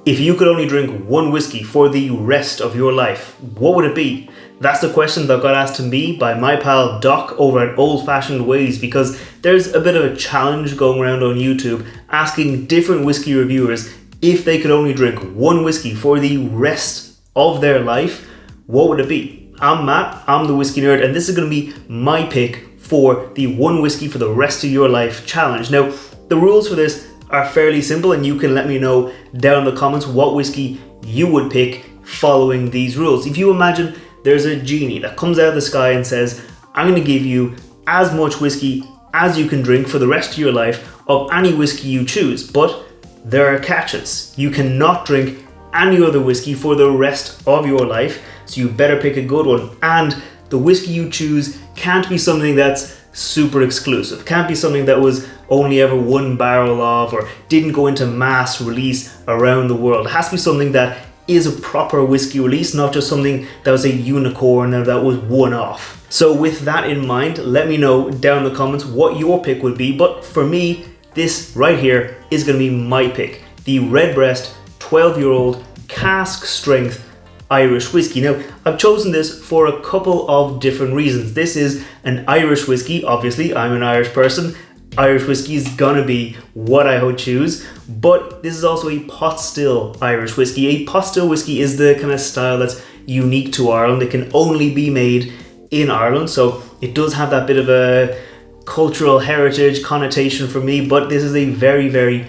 If you could only drink one whiskey for the rest of your life, what would it be? That's the question that got asked to me by my pal Doc over at Old Fashioned Ways, because there's a bit of a challenge going around on YouTube asking different whiskey reviewers if they could only drink one whiskey for the rest of their life, what would it be? I'm Matt, I'm the whiskey nerd, and this is going to be my pick for the one whiskey for the rest of your life challenge. Now, the rules for this are fairly simple, and you can let me know down in the comments what whiskey you would pick following these rules. If you imagine there's a genie that comes out of the sky and says, I'm going to give you as much whiskey as you can drink for the rest of your life of any whiskey you choose, but there are catches. You cannot drink any other whiskey for the rest of your life, so you better pick a good one. And the whiskey you choose can't be something that's super exclusive, can't be something that was only ever one barrel of or didn't go into mass release around the world. It has to be something that is a proper whiskey release, not just something that was a unicorn or that was one off. So with that in mind, let me know down in the comments what your pick would be. But for me, this right here is going to be my pick, the Redbreast 12-year-old cask strength Irish whiskey. Now, I've chosen this for a couple of different reasons. This is an Irish whiskey. Obviously, I'm an Irish person. Irish whiskey is gonna be what I would choose, but this is also a pot still Irish whiskey. A pot still whiskey is the kind of style that's unique to Ireland. It can only be made in Ireland, so it does have that bit of a cultural heritage connotation for me, but this is a very, very,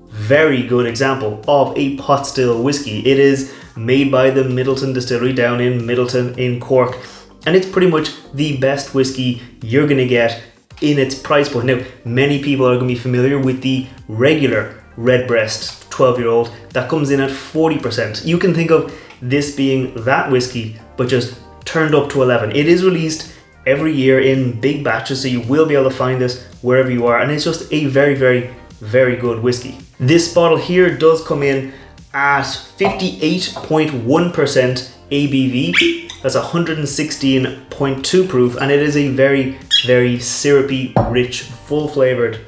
very good example of a pot still whiskey. It is made by the Midleton distillery down in Midleton in Cork, and it's pretty much the best whiskey you're gonna get in its price point. Now, many people are gonna be familiar with the regular Redbreast 12-year-old that comes in at 40%. You can think of this being that whiskey, but just turned up to 11. It is released every year in big batches, so you will be able to find this wherever you are, and it's just a very, very, very good whiskey. This bottle here does come in at 58.1% ABV. That's 116.2 proof, and it is a very, very syrupy, rich, full flavored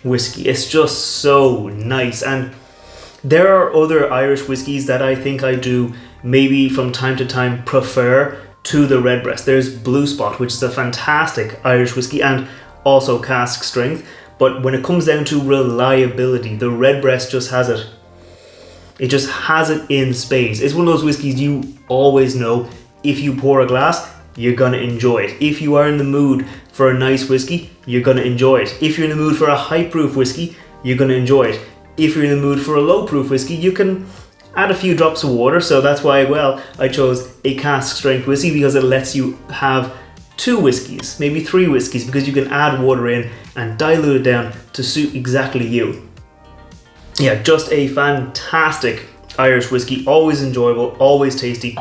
whiskey. It's just so nice. And there are other Irish whiskies that I think I do maybe from time to time prefer to the Redbreast. There's Blue Spot, which is a fantastic Irish whiskey and also cask strength. But when it comes down to reliability, the Redbreast just has it. It just has it in spades. It's one of those whiskeys you always know if you pour a glass, you're gonna enjoy it. If you are in the mood for a nice whiskey, you're gonna enjoy it. If you're in the mood for a high proof whiskey, you're gonna enjoy it. If you're in the mood for a low proof whiskey, you can add a few drops of water. So that's why, well, I chose a cask strength whiskey, because it lets you have 2 whiskeys, maybe 3 whiskeys, because you can add water in and dilute it down to suit exactly you. Yeah, just a fantastic Irish whiskey, always enjoyable, always tasty,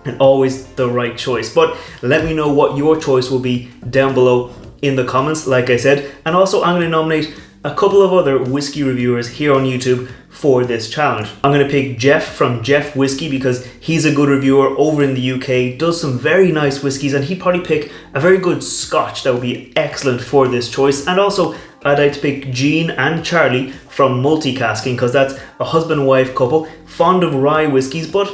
and always the right choice. But let me know what your choice will be down below in the comments, like I said. And also, I'm going to nominate a couple of other whiskey reviewers here on YouTube for this challenge. I'm going to pick Jeff from Jeff Whiskey, because he's a good reviewer over in the UK, does some very nice whiskies, and he'd probably pick a very good scotch that would be excellent for this choice. And also, I'd like to pick Jean and Charlie from MultiCasking, because that's a husband and wife couple, fond of rye whiskies, but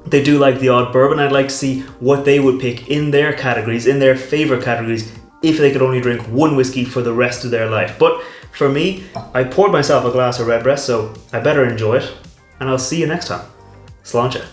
they do like the odd bourbon. I'd like to see what they would pick in their categories, in their favorite categories, if they could only drink one whiskey for the rest of their life. But for me, I poured myself a glass of Redbreast, so I better enjoy it, and I'll see you next time. Sláinte.